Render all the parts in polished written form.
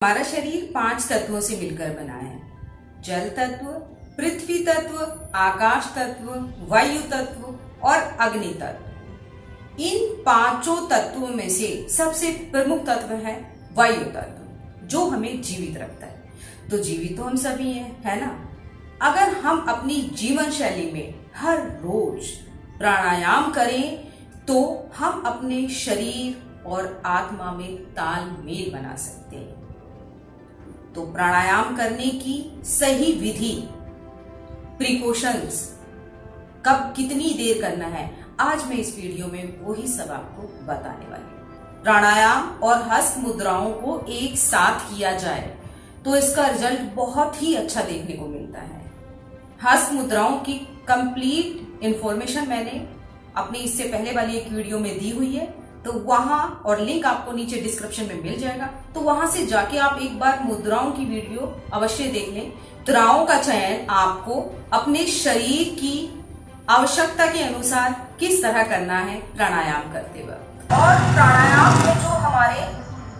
हमारा शरीर 5 तत्वों से मिलकर बना है। जल तत्व, पृथ्वी तत्व, आकाश तत्व, वायु तत्व और अग्नि तत्व। इन 5 तत्वों में से सबसे प्रमुख तत्व है वायु तत्व, जो हमें जीवित रखता है। तो जीवित तो हम सभी हैं, है ना। अगर हम अपनी जीवन शैली में हर रोज प्राणायाम करें तो हम अपने शरीर और आत्मा में तालमेल बना सकते हैं। तो प्राणायाम करने की सही विधि, प्रिकॉशंस, कब कितनी देर करना है, आज मैं इस वीडियो में वही सब आपको बताने वाली हूँ। प्राणायाम और हस्त मुद्राओं को एक साथ किया जाए तो इसका रिजल्ट बहुत ही अच्छा देखने को मिलता है। हस्त मुद्राओं की कंप्लीट इंफॉर्मेशन मैंने अपनी इससे पहले वाली एक वीडियो में दी हुई है, तो वहां और लिंक आपको नीचे डिस्क्रिप्शन में मिल जाएगा। तो वहां से जाके आप एक बार मुद्राओं की वीडियो अवश्य देख लें। मुद्राओं का चयन आपको अपने शरीर की आवश्यकता के अनुसार किस तरह करना है प्राणायाम करते वक्त। और प्राणायाम है जो हमारे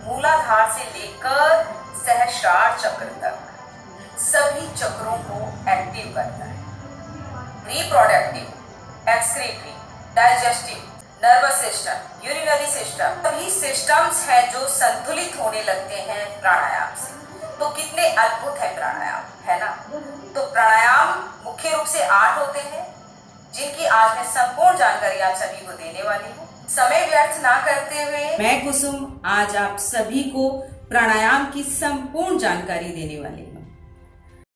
मूलाधार से लेकर सहस्रार चक्र तक सभी चक्रों को एक्टिव करता है। Reproductive, excretory, digestive, nervous system, urinary system, सभी सिस्टम्स हैं जो संतुलित होने लगते हैं प्राणायाम से। तो कितने अद्भुत है प्राणायाम, है ना। तो प्राणायाम मुख्य रूप से 8 होते हैं, जिनकी आज मैं संपूर्ण जानकारी आप सभी को देने वाली हूँ। समय व्यर्थ ना करते हुए मैं कुसुम आज आप सभी को प्राणायाम की संपूर्ण जानकारी देने वाली हूँ।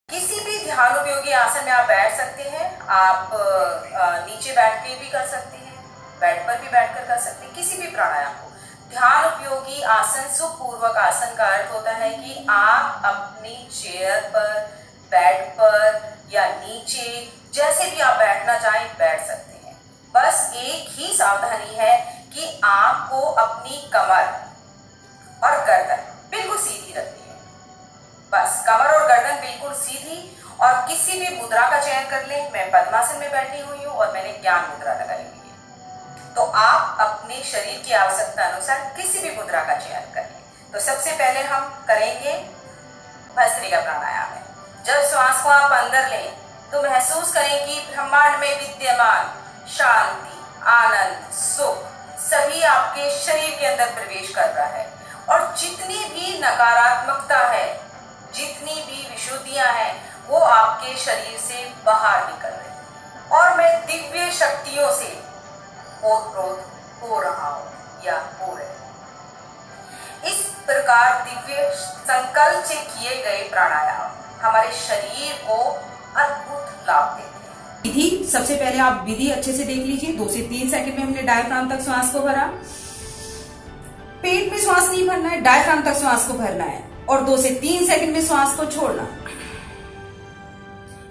किसी भी ध्यान उपयोगी आसन में आप बैठ सकते हैं। आप नीचे बैठ के भी कर सकते हैं, बेड पर भी बैठकर कर सकते हैं। किसी भी प्राणायाम को ध्यान उपयोगी आसन, सुखपूर्वक आसन का अर्थ होता है कि आप अपनी चेयर पर, बेड पर या नीचे जैसे भी आप बैठना चाहें बैठ सकते हैं। बस एक ही सावधानी है कि आपको अपनी कमर और गर्दन बिल्कुल सीधी रखनी है। बस कमर और गर्दन बिल्कुल सीधी, और किसी भी मुद्रा का चयन कर लें। मैं पद्मासन में बैठी हुई हूँ और मैंने ज्ञान मुद्रा लगाई हुई है। तो आप अपने शरीर की आवश्यकता अनुसार किसी भी मुद्रा का चयन करें। तो सबसे पहले हम करेंगे भस्त्रिका प्राणायाम है। जब श्वास को आप अंदर लें तो महसूस करें कि ब्रह्मांड में विद्यमान शांति, आनंद, सुख सभी आपके शरीर के अंदर प्रवेश कर रहा है, और जितनी भी नकारात्मकता है, जितनी भी विशुद्धियां हैं, वो आपके शरीर से बाहर निकल रही है। और मैं दिव्य शक्तियों से ओतप्रोत हो रहा हूं या हो रहे हूं। इस प्रकार दिव्य संकल्प से किए गए प्राणायाम हमारे शरीर को अद्भुत लाभ देते हैं। विधि, सबसे पहले आप विधि अच्छे से देख लीजिए। 2 से 3 सेकंड में हमने डायफ्राम तक श्वास को भरा। पेट में श्वास नहीं भरना है, डायफ्राम तक श्वास को भरना है, और 2 से 3 सेकंड में श्वास को छोड़ना।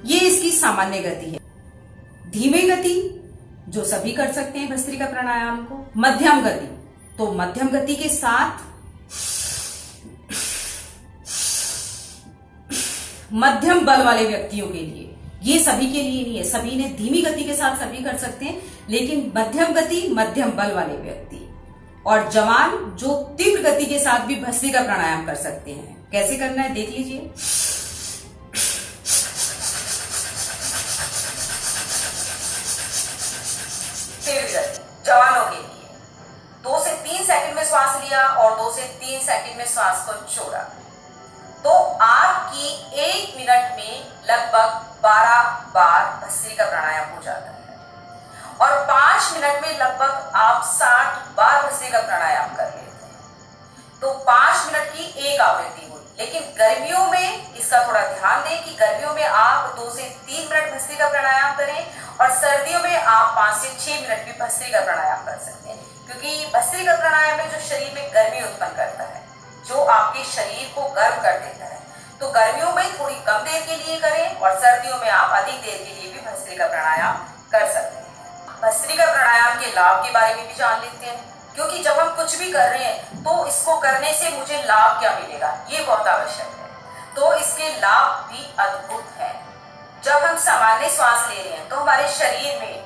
ये इसकी सामान्य गति है। धीमी गति जो सभी कर सकते हैं भस्त्रिका प्राणायाम को। मध्यम गति, तो मध्यम गति के साथ मध्यम बल वाले व्यक्तियों के लिए, ये सभी के लिए नहीं है। सभी ने धीमी गति के साथ सभी कर सकते हैं, लेकिन मध्यम गति, मध्यम बल वाले व्यक्ति और जवान जो तीव्र गति के साथ भी भस्त्रिका प्राणायाम कर सकते हैं। कैसे करना है देख लीजिए। जवानों के लिए 2 से 3 सेकंड में श्वास लिया और 2 से 3 सेकंड में श्वास को छोड़ा, तो आपकी 1 मिनट में लगभग 12 बार भस्त्रिका प्राणायाम हो जाता है, और 5 मिनट में लगभग आप 60 बार भस्त्रिका प्राणायाम कर लेते हैं। तो 5 मिनट की एक आवृत्ति हुई। लेकिन गर्मियों में इसका थोड़ा ध्यान दें कि गर्मियों में आप 2 से 3 मिनट भस्त्रिका प्राणायाम करें, और सर्दियों में आप 5 से 6 मिनट भी भस्त्रिका प्राणायाम कर सकते हैं। क्योंकि भस्त्रिका प्राणायाम में जो शरीर में गर्मी उत्पन्न करता है, जो आपके शरीर को गर्म कर देता है, तो गर्मियों में थोड़ी कम देर के लिए करें, और सर्दियों में आप अधिक देर के लिए भी भस्त्रिका प्राणायाम कर सकते हैं। भस्त्रिका प्राणायाम के लाभ के बारे में भी जान लेते हैं, क्योंकि जब हम कुछ भी कर रहे हैं तो इसको करने से मुझे लाभ क्या मिलेगा, ये बहुत आवश्यक है। तो इसके लाभ भी अद्भुत है। जब हम सामान्य श्वास ले रहे हैं तो हमारे शरीर में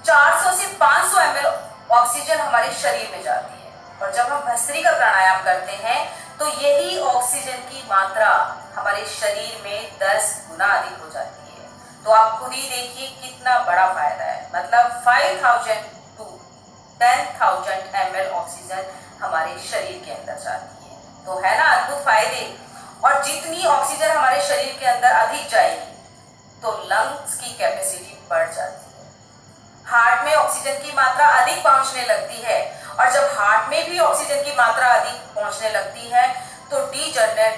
400 से 500 ml ऑक्सीजन हमारे शरीर में जाती है, और जब हम भस्त्रिका प्राणायाम करते हैं तो यही ऑक्सीजन की मात्रा हमारे शरीर में 10 गुना अधिक हो जाती है। तो आप खुद ही देखिए कितना बड़ा फायदा है, मतलब 5000 to 10,000 ml ऑक्सीजन हमारे शरीर के अंदर जाती है। तो है ना अद्भुत फायदे। और जितनी ऑक्सीजन हमारे शरीर के अंदर अधिक जाएगी तो लंग्स की कैपेसिटी बढ़ जाती है, हार्ट में ऑक्सीजन की मात्रा अधिक पहुंचने लगती है। और जब हार्ट में भी ऑक्सीजन की मात्रा अधिक पहुंचने लगती है तो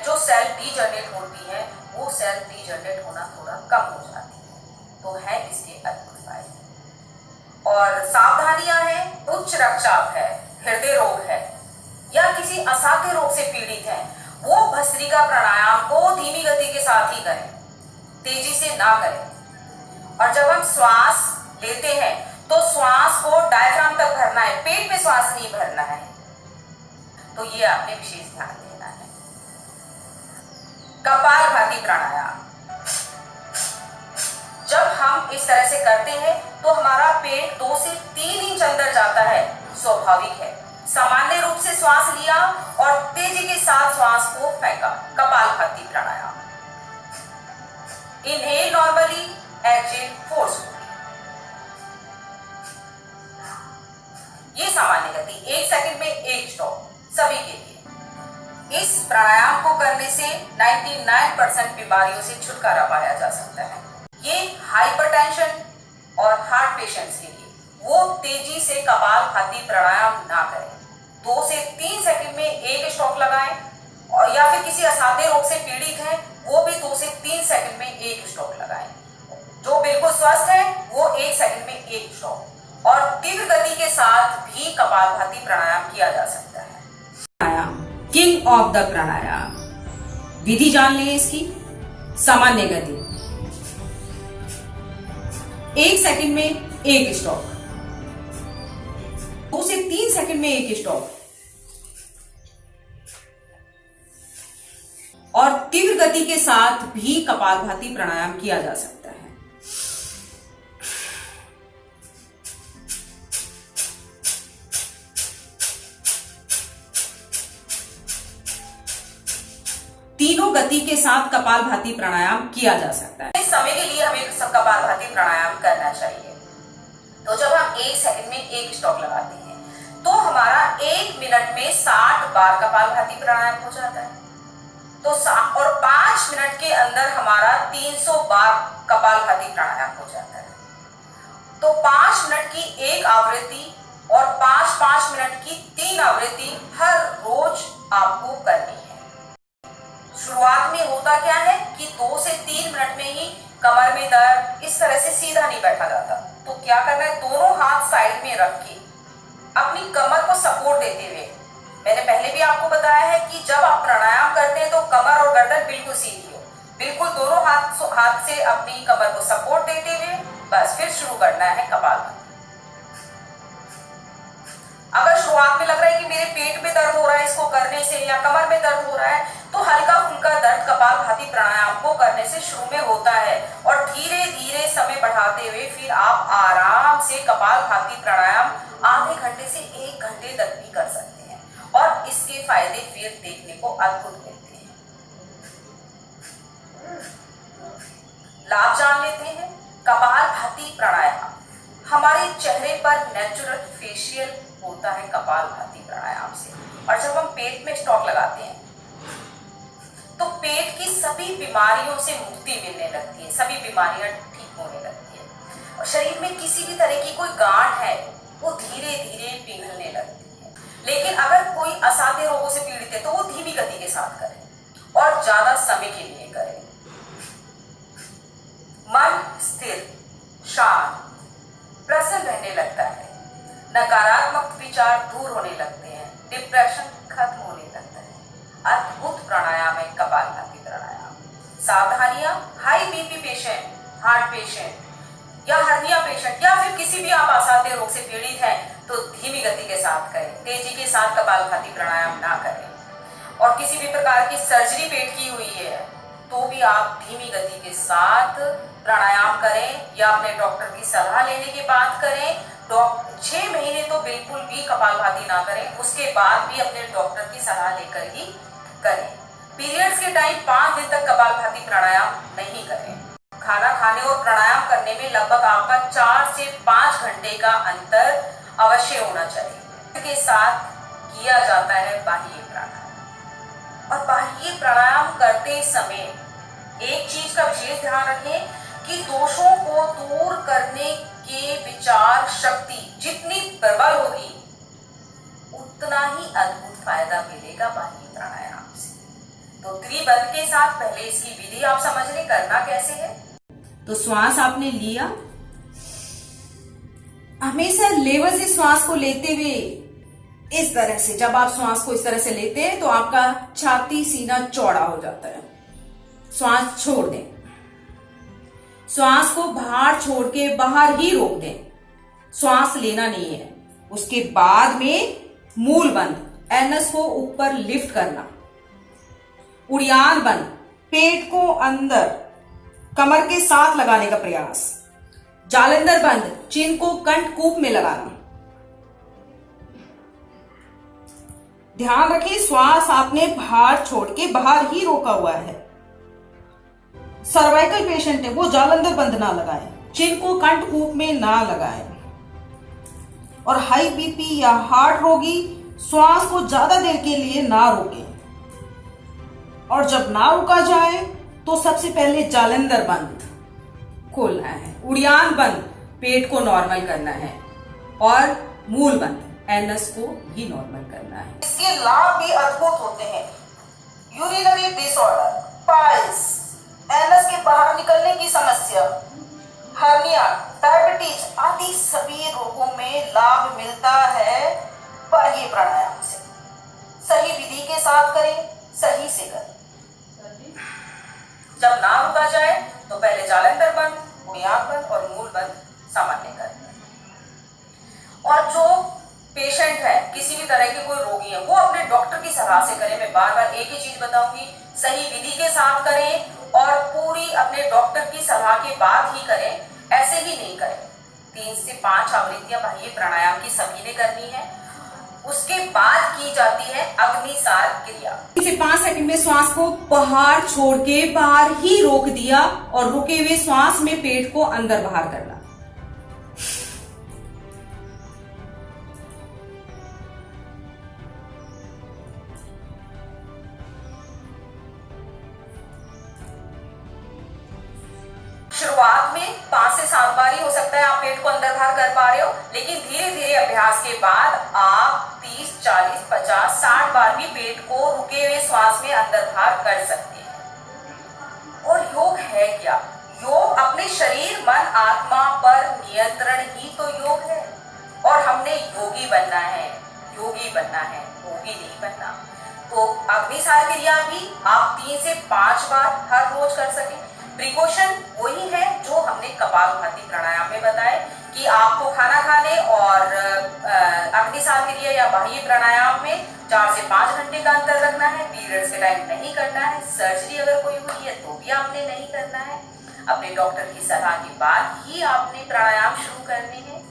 जो सेल डीजनरेट होती है वो सेल डीजनरेट होना थोड़ा कम हो जाती है। तो है इसके अद्भुत फायदे। और सावधानियां हैं, उच्च रक्तचाप है, हृदय रोग है या किसी असाध्य रोग से पीड़ित है, वो भस्त्रिका प्राणायाम को धीमी गति के साथ ही करें, तेजी से ना करें। और जब हम श्वास लेते हैं तो श्वास को डायफ्राम तक भरना है, पेट में श्वास नहीं भरना है। तो ये आपने विशेष ध्यान देना है। कपालभाति प्राणायाम जब हम इस तरह से करते हैं तो हमारा पेट 2 से 3 इंच अंदर जाता है, स्वाभाविक है। सामान्य रूप से श्वास लिया और तेजी के साथ श्वास को फेंका, Kapalbhati Pranayama. Inhale normally, exhale forcefully. ये सामान्य गति, 1 सेकंड में 1 स्टॉप सभी के लिए। इस प्राणायाम को करने से 99% बीमारियों से छुटकारा पाया जा सकता है। ये हाइपरटेंशन और हार्ट पेशेंट्स के लिए, वो तेजी से कपालभाति प्राणायाम ना करें। 2 से 3 सेकंड में 1 स्टॉप लगाएं। और या फिर किसी असाध्य रोग से पीड़ित है वो भी 2 से 3 सेकंड में 1 स्टॉप लगाएं। जो बिल्कुल स्वस्थ है वो 1 सेकंड में 1 स्टॉप। और तीव्र गति के साथ भी कपालभाति प्राणायाम किया जा सकता है। प्राणायाम किंग ऑफ द प्राणायाम, विधि जान लें इसकी। सामान्य गति, 1 सेकंड में 1 स्टॉप, 2 से 3 सेकंड में 1 स्टॉप। और तीव्र गति के साथ भी कपालभाति प्राणायाम किया जा सकता है। तीनों गति के साथ कपालभाति प्राणायाम किया जा सकता है। इस समय के लिए हमें कपालभाति प्राणायाम करना चाहिए। तो जब हम 1 सेकंड में 1 स्टॉप लगाते हैं तो हमारा 1 मिनट में 60 बार कपालभाति प्राणायाम हो जाता है। तो और 5 मिनट के अंदर हमारा 300 बार कपालभाति प्राणायाम हो जाता है। तो 5 मिनट की 1 आवृत्ति और 5-5 मिनट की 3 आवृत्ति हर रोज आपको करनी है। शुरुआत में होता क्या है कि 2 से 3 मिनट में ही कमर में दर्द, इस तरह से सीधा नहीं बैठा जाता। तो क्या करना है, दोनों हाथ साइड में रख के अपनी कमर को सपोर्ट देते हुए, मैंने पहले भी आपको बताया है कि जब आप प्राणायाम करते हैं तो कमर और गर्दन बिल्कुल सीधी हो, बिल्कुल दोनों हाथ से अपनी कमर को सपोर्ट देते हुए बस फिर शुरू करना है कपालभाति। अगर शुरुआत में लग रहा है कि मेरे पेट में दर्द हो रहा है इसको करने से या कमर में दर्द हो रहा है, तो हल्का फुल्का दर्द कपालभाति प्राणायाम को करने से शुरू में होता है। और धीरे धीरे समय बढ़ाते हुए फिर आप आराम से कपालभाति प्राणायाम आधे घंटे से 1 घंटे तक भी कर सकते हैं। और इसके फायदे फिर देखने को अद्भुत मिलते हैं। लाभ जान लेते हैं। कपालभाति प्राणायाम हमारे चेहरे पर नेचुरल फेशियल होता है कपालभाति प्राणायाम से। और जब हम पेट में स्टॉक लगाते हैं तो पेट की सभी बीमारियों से मुक्ति मिलने लगती है, सभी बीमारियां ठीक होने लगती है। और शरीर में किसी भी तरह की कोई गांठ है वो धीरे धीरे पिघलने लगती है। लेकिन अगर कोई असाध्य रोगों से पीड़ित है तो वो धीमी गति के साथ करें और ज्यादा समय के लिए करें। मन स्थिर, शांत, प्रसन्न रहने लगता है, नकारात्मक विचार दूर होने लगते हैं, डिप्रेशन खत्म होने लगता है। अद्भुत प्राणायाम है कपालभाति प्राणायाम। सावधानियां, high BP patient, heart patient या हर्निया पेशेंट या फिर किसी भी आप असाध्य रोग से पीड़ित हैं तो धीमी गति के साथ करें, तेजी के साथ कपालभाति प्राणायाम ना करें। और किसी भी प्रकार की सर्जरी पेट की हुई है तो भी आप धीमी गति के साथ प्राणायाम करें या अपने डॉक्टर की सलाह लेने के बाद करें। 6 महीने तो बिल्कुल भी कपालभाति ना करें, उसके बाद भी अपने डॉक्टर की सलाह लेकर ही करें। पीरियड्स के टाइम 5 दिन तक कपालभाति प्राणायाम नहीं करें। खाना खाने और प्राणायाम करने में लगभग आपका 4 से 5 घंटे का अंतर अवश्य होना चाहिए। के साथ किया जाता है बाह्य प्राणायाम। और बाह्य प्राणायाम करते समय एक चीज का विशेष ध्यान रखें कि दोषों को दूर करने के विचार शक्ति जितनी प्रबल होगी उतना ही अद्भुत फायदा मिलेगा बाह्य प्राणायाम से। तो त्रिबंध के साथ पहले इसकी विधि आप समझ लें, करना कैसे है। तो श्वास आपने लिया, हमेशा लेवर से श्वास को लेते हुए इस तरह से, जब आप श्वास को इस तरह से लेते हैं तो आपका छाती सीना चौड़ा हो जाता है। श्वास छोड़ दें, श्वास को बाहर छोड़ के बाहर ही रोक दें, श्वास लेना नहीं है। उसके बाद में मूल बंद, एनस को ऊपर लिफ्ट करना, उड़ियान बंद, पेट को अंदर कमर के साथ लगाने का प्रयास, जालंधर बंद, चिन को कंठकूप में लगाना। ध्यान रखिए श्वास आपने बाहर छोड़ के बाहर ही रोका हुआ है। सर्वाइकल पेशेंट है वो जालंधर बंद ना लगाए, चिन को कंठकूप में ना लगाए। और हाई बीपी या हार्ट रोगी श्वास को ज्यादा देर के लिए ना रोके। और जब ना रुका जाए तो सबसे पहले जालंधर बंद खोलना है, उड़ियान बंद, पेट को नॉर्मल करना है, और मूल बंद, एनस को भी नॉर्मल करना है। इसके लाभ भी अद्भुत होते हैं। यूरिनरी डिसऑर्डर, पाइल्स, एनस के बाहर निकलने की समस्या, हर्निया, डायबिटीज आदि सभी रोगों में लाभ मिलता है बाह्य प्राणायाम से। सही विधि के साथ करें, सही से करें। जब ना रुका जाए तो पहले जालंधर बंद, उड़ियान बंद और मूल बंद सामान्य करें। और जो पेशेंट है, किसी भी तरह के कोई रोगी है, वो अपने डॉक्टर की सलाह से करें। मैं बार बार एक ही चीज बताऊंगी, सही विधि के साथ करें और पूरी अपने डॉक्टर की सलाह के बाद ही करें, ऐसे ही नहीं करें। 3 से 5 आवृत्तियां बाह्य प्राणायाम की सभी ने करनी है। उसके बाद की जाती है अग्निसार क्रिया। 3 से 5 सेकंड में श्वास को बाहर छोड़ के बाहर ही रोक दिया और रुके हुए श्वास में पेट को अंदर बाहर करना। शुरुआत में 5 से 7 बार ही हो सकता है आप पेट को अंदर बाहर कर पा रहे हो, लेकिन धीरे धीरे अभ्यास के बाद आप 30, 40, 50, 60 बार भी पेट को रुके हुए श्वास में अंदर बाहर कर सकते हैं। और योग है क्या? योग अपने शरीर, मन, आत्मा पर नियंत्रण ही तो योग है। और हमने योगी बनना है, योगी बनना है, योगी नहीं बनना। तो अग्निसार क्रिया भी आप 3 से 5 बार हर रोज कर सकें। प्रिकॉशन वही है जो हमने कपालभाति प्राणायाम में बताए कि आपको खाना खाने और अग्निसार क्रिया या बाह्य प्राणायाम में 4 से 5 घंटे का अंतर रखना है। पीरियड्स के टाइम नहीं करना है। सर्जरी अगर कोई हुई है तो भी आपने नहीं करना है। अपने डॉक्टर की सलाह के बाद ही आपने प्राणायाम शुरू करने हैं।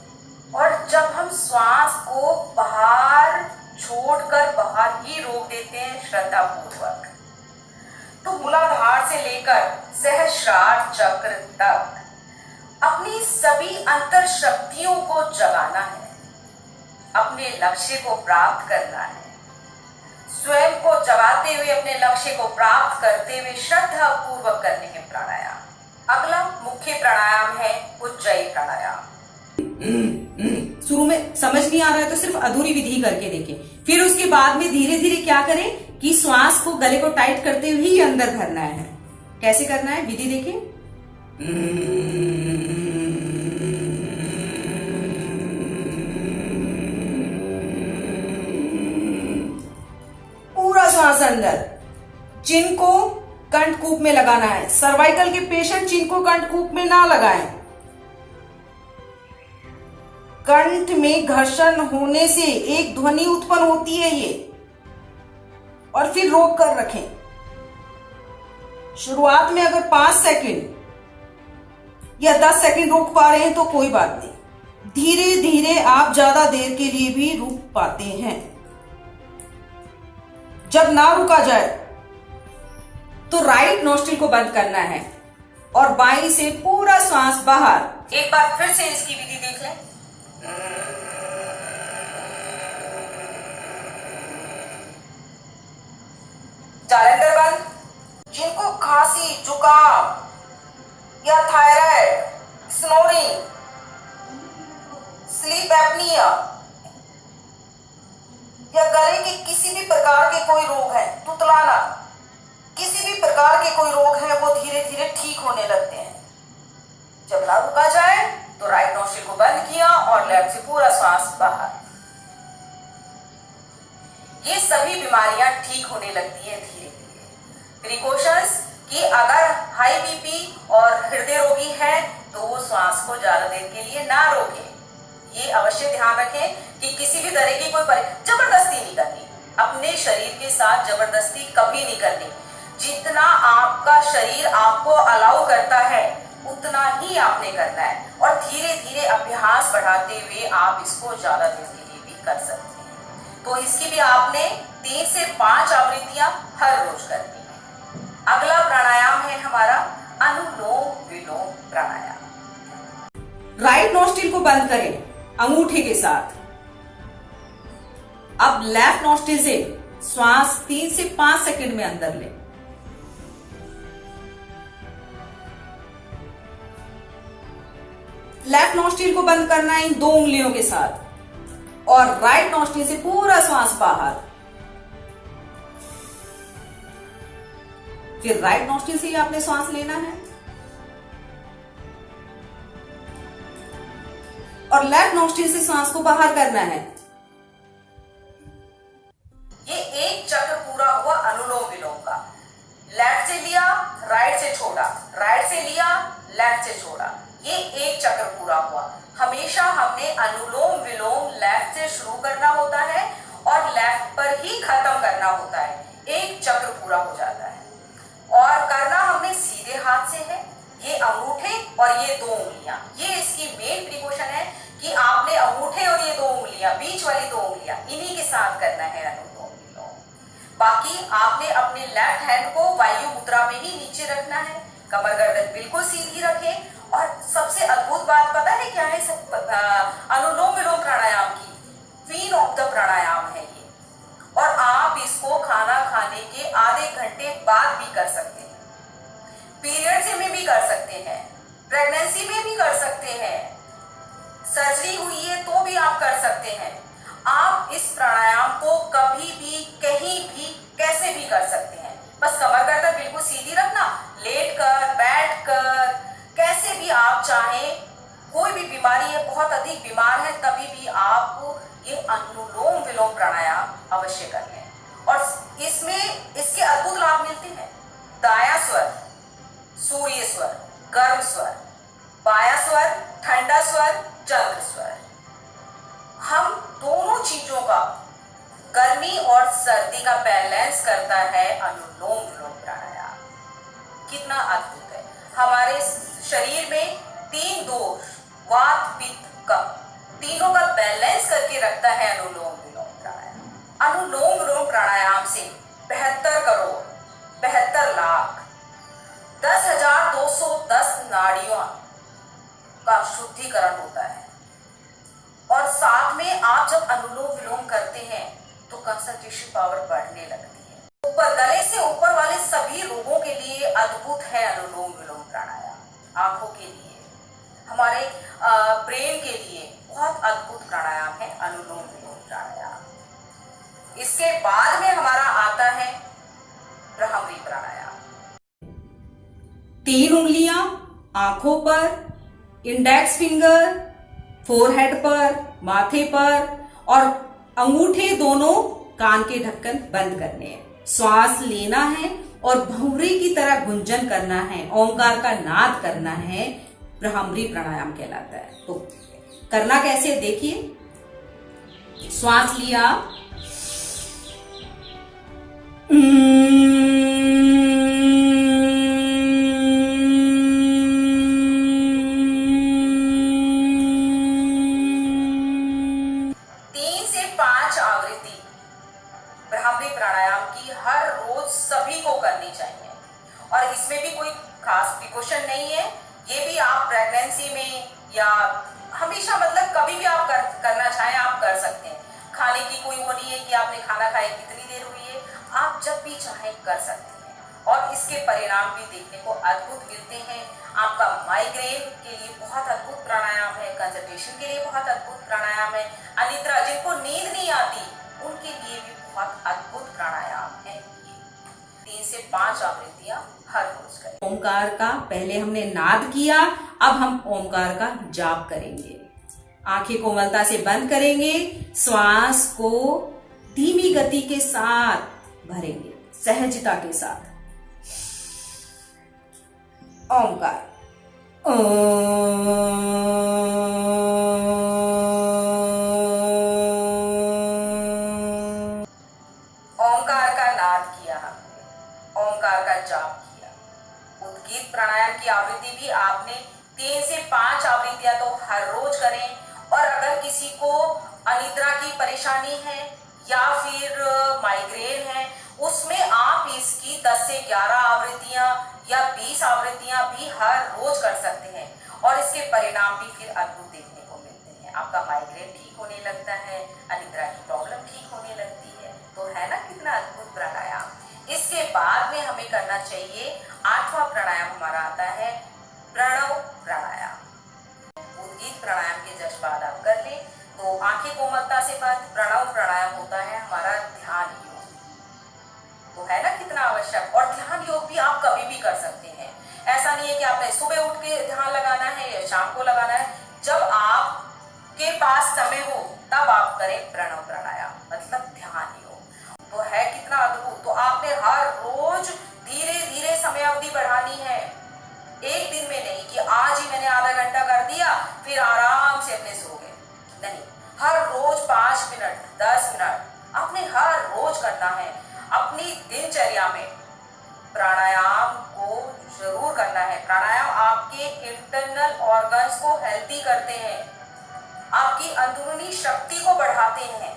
और जब हम श्वास को बाहर छोड़कर बाहर ही रोक देते हैं श्रद्धा पूर्वक, तो मूलाधार से लेकर सहस्रार चक्र तक अपनी सभी अंतर शक्तियों को जगाना है, अपने लक्ष्य को प्राप्त करना है। स्वयं को जगाते हुए अपने लक्ष्य को प्राप्त करते हुए श्रद्धा पूर्वक करने के प्राणायाम। अगला मुख्य प्राणायाम है उज्जयी प्राणायाम। शुरू में समझ नहीं आ रहा है तो सिर्फ अधूरी विधि करके देखें, फिर उसके बाद में धीरे धीरे क्या करें कि श्वास को गले को टाइट करते हुए ही अंदर भरना है। कैसे करना है विधि देखें। पूरा श्वास अंदर, चिन को कंठकूप में लगाना है। सर्वाइकल के पेशेंट चिन को कंठकूप में ना लगाएं। कंठ में घर्षण होने से एक ध्वनि उत्पन्न होती है ये, और फिर रोक कर रखें। शुरुआत में अगर 5 सेकंड या 10 सेकंड रोक पा रहे हैं तो कोई बात नहीं, धीरे धीरे आप ज्यादा देर के लिए भी रुक पाते हैं। जब ना रुका जाए राइट नोस्ट्रिल को बंद करना है और बाई से पूरा सांस बाहर। एक बार फिर से इसकी विधि देख लें। जालंधर बंद। जिनको खांसी, जुकाम या थायराइड, स्नोरिंग, स्लीप एपनिया या गले के किसी भी प्रकार के कोई रोग है, तुतलाना, किसी भी प्रकार के कोई रोग है, वो धीरे धीरे ठीक होने लगते हैं। जब ना रुका जाए तो राइट नोस्ट्रिल को बंद किया और लेफ्ट से पूरा सांस बाहर। ये सभी बीमारियां ठीक होने लगती है धीरे धीरे। प्रिकॉशंस कि अगर हाई बीपी और हृदय रोगी है तो वो सांस को ज्यादा देर के लिए ना रोके। ये अवश्य ध्यान रखें कि किसी भी तरह की कोई जबरदस्ती नहीं करनी, अपने शरीर के साथ जबरदस्ती कभी नहीं करनी। जितना आपका शरीर आपको अलाउ करता है उतना ही आपने करना है और धीरे धीरे अभ्यास बढ़ाते हुए आप इसको ज्यादा देर के लिए भी कर सकते हैं। तो इसकी भी आपने 3 से 5 आवृत्तियां हर रोज करनी है। अगला प्राणायाम है हमारा अनुलोम विलोम प्राणायाम। राइट नोस्ट्रिल को बंद करें अंगूठे के साथ। अब लेफ्ट नोस्ट्रिल से श्वास 3 से 5 सेकंड में अंदर लें। लेफ्ट नोस्ट्रिल को बंद करना है इन 2 उंगलियों के साथ और राइट नोस्ट्रिल से पूरा श्वास बाहर। फिर राइट नोस्ट्रिल से ही आपने श्वास लेना है और लेफ्ट नोस्ट्रिल से सांस को बाहर करना है। ये एक चक्र पूरा हुआ अनुलोम विलोम का। लेफ्ट से लिया, राइट से छोड़ा, राइट से लिया, लेफ्ट से छोड़ा। ये एक चक्र पूरा हुआ। हमेशा हमने अनुलोम विलोम लेफ्ट से शुरू करना होता है और लेफ्ट पर ही खत्म करना होता है। एक चक्र पूरा हो जाता है और करना हमने सीधे हाथ से है। ये अंगूठे और ये 2 उंगलियां, ये इसकी मेन प्रिकॉशन है कि आपने अंगूठे और ये 2 उंगलियां, बीच वाली 2 उंगलियां, इन्हीं के साथ करना है अनुलोम विलोम। बाकी आपने अपने लेफ्ट हैंड को वायु मुद्रा में ही नीचे रखना है, कमर गर्दन बिल्कुल सीधी रखें। और सबसे अद्भुत बात पता है क्या है अनुलोम विलोम प्राणायाम की? क्वीन ऑफ द प्राणायाम है ये और आप इसको खाना खाने के आधे घंटे बाद भी कर सकते हैं, पीरियड्स में भी कर सकते हैं, प्रेगनेंसी में भी कर सकते हैं, सर्जरी हुई है तो भी आप कर सकते हैं। आप इस प्राणायाम को कभी भी, कहीं भी, कैसे भी कर सकते हैं। बस कमर गर्दन बिल्कुल सीधी रखना, लेट कर, बैठ कर, कैसे भी आप चाहें। कोई भी बीमारी है, बहुत अधिक बीमार है, तभी भी आप ये अनुलोम विलोम प्राणायाम अवश्य कर लें और इसमें इसके अद्भुत लाभ मिलते हैं। दाया स्वर सूर्य स्वर, गर्म स्वर, बाया स्वर ठंडा स्वर, चंद्र स्वर। हम दोनों चीजों का, गर्मी और सर्दी का बैलेंस करता है अनुलोम विलोम प्राणायाम। कितना अद्भुत है। हमारे शरीर में 3 दोष, वात, पित्त, कफ, तीनों का बैलेंस करके रखता है अनुलोम विलोम प्राणायाम। अनुलोम विलोम प्राणायाम से 72 करोड़ 72 लाख 10,210 नाड़ियों का शुद्धिकरण होता है और साथ में आप जब अनुलोम विलोम करते हैं तो कंसंट्रेशन पावर बढ़ने लगती है। ऊपर गले से ऊपर वाले सभी रोगों के लिए अद्भुत है अनुलोम विलोम प्राणायाम। आंखों के लिए, हमारे ब्रेन के लिए बहुत अद्भुत प्राणायाम है अनुलोम विलोम प्राणायाम। इसके बाद में हमारा आता है भ्रामरी प्राणायाम। 3 उंगलियां आंखों पर, इंडेक्स फिंगर फोरहेड पर, माथे पर और अंगूठे दोनों कान के ढक्कन बंद करने हैं। श्वास लेना है और भंवरी की तरह गुंजन करना है, ओंकार का नाद करना है। भ्रामरी प्राणायाम कहलाता है। तो करना कैसे देखिए। श्वास लिया, भ्रामरी प्राणायाम की हर रोज सभी को करनी चाहिए और इसमें भी कोई खास प्रिकॉशन नहीं है। ये भी आप प्रेगनेंसी में या हमेशा मतलब कभी भी आप करना चाहें आप कर सकते हैं। खाने की कोई वो नहीं है कि आपने खाना खाया कितनी देर हुई है, आप जब भी चाहें कर सकते हैं और इसके परिणाम भी देखने को अद्भुत मिलते हैं। आपका माइग्रेन के लिए बहुत अद्भुत प्राणायाम है, कंसंट्रेशन के लिए बहुत अद्भुत प्राणायाम है, अनिद्रा जिनको नींद नहीं आती उनके लिए भी बहुत अद्भुत प्राणायाम है। 3 से 5 आवृत्तियां हर रोज करें। ओमकार का पहले हमने नाद किया, अब हम ओमकार का जाप करेंगे। आंखें कोमलता से बंद करेंगे, श्वास को धीमी गति के साथ भरेंगे, सहजता के साथ। ओमकार ओमकार का नाद किया हमने, ओमकार का जाप किया। उद्गीत प्राणायाम की आवृत्ति भी आपने 3 से 5 आवृत्तियां तो हर रोज करें। और अगर किसी को अनिद्रा की परेशानी है या फिर माइग्रेन है, उसमें आप इसकी 10 से 11 आवृत्तियां या 20 आवृत्तियां भी हर रोज कर सकते हैं और इसके परिणाम भी फिर अद्भुत देखने को मिलते हैं। आपका माइग्रेन ठीक होने लगता है, अनिद्रा की प्रॉब्लम ठीक होने लगती है। तो है ना कितना अद्भुत प्राणायाम। इसके बाद में हमें करना चाहिए 8वां प्राणायाम हमारा आता है प्रणव प्राणायाम। उद्गीत प्राणायाम के जस्ट बाद आप कर ले तो आंखें कोमलता से बंद। प्रणव प्राणायाम होता है हमारा ध्यान योग, तो है ना कितना आवश्यक। और ध्यान योग भी आप कभी भी कर सकते हैं, ऐसा नहीं है कि आपने सुबह उठ के ध्यान लगाना है या शाम को लगाना है। जब आपके पास समय हो तब आप करें प्रणव प्राणायाम, मतलब ध्यान योग। तो है कितना अद्भुत। तो आपने हर रोज धीरे धीरे समय अवधि बढ़ानी है, एक दिन में नहीं कि आज ही मैंने आधा घंटा कर दिया फिर आराम से अपने सो गए, नहीं। हर रोज 5 मिनट 10 मिनट आपने हर रोज करना है। अपनी दिनचर्या में प्राणायाम को जरूर करना है। प्राणायाम आपके इंटरनल ऑर्गन्स को हेल्दी करते हैं, आपकी अंदरूनी शक्ति को बढ़ाते हैं।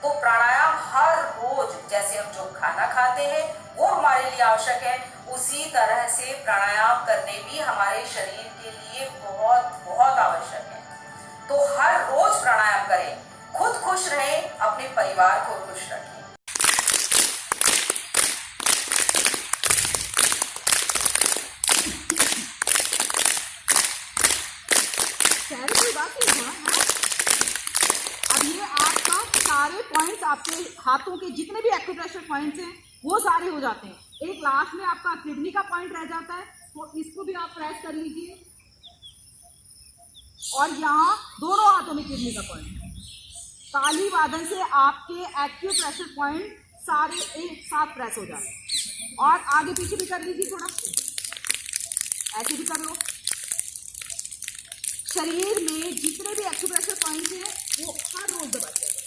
तो प्राणायाम हर रोज, जैसे हम जो खाना खाते हैं वो हमारे लिए आवश्यक है, उसी तरह से प्राणायाम करने भी हमारे शरीर के लिए बहुत बहुत आवश्यक है। तो हर रोज प्राणायाम करें, खुद खुश रहें, अपने परिवार को खुश रखें। अब ये आपका सारे पॉइंट्स, आपके हाथों के जितने भी एक्यूप्रेशर पॉइंट्स हैं वो सारे हो जाते हैं। एक लास्ट में आपका किडनी का पॉइंट रह जाता है, तो इसको भी आप प्रेस कर लीजिए। और यहाँ दोनों हाथों में किडनी का पॉइंट है। ताली वादन से आपके एक्यूप्रेशर पॉइंट सारे एक साथ प्रेस हो जाते हैं। और आगे पीछे भी कर लीजिए, थोड़ा ऐसे भी कर लो। शरीर में जितने भी एक्यूप्रेशर पॉइंट्स हैं वो हर रोज दबाते हैं।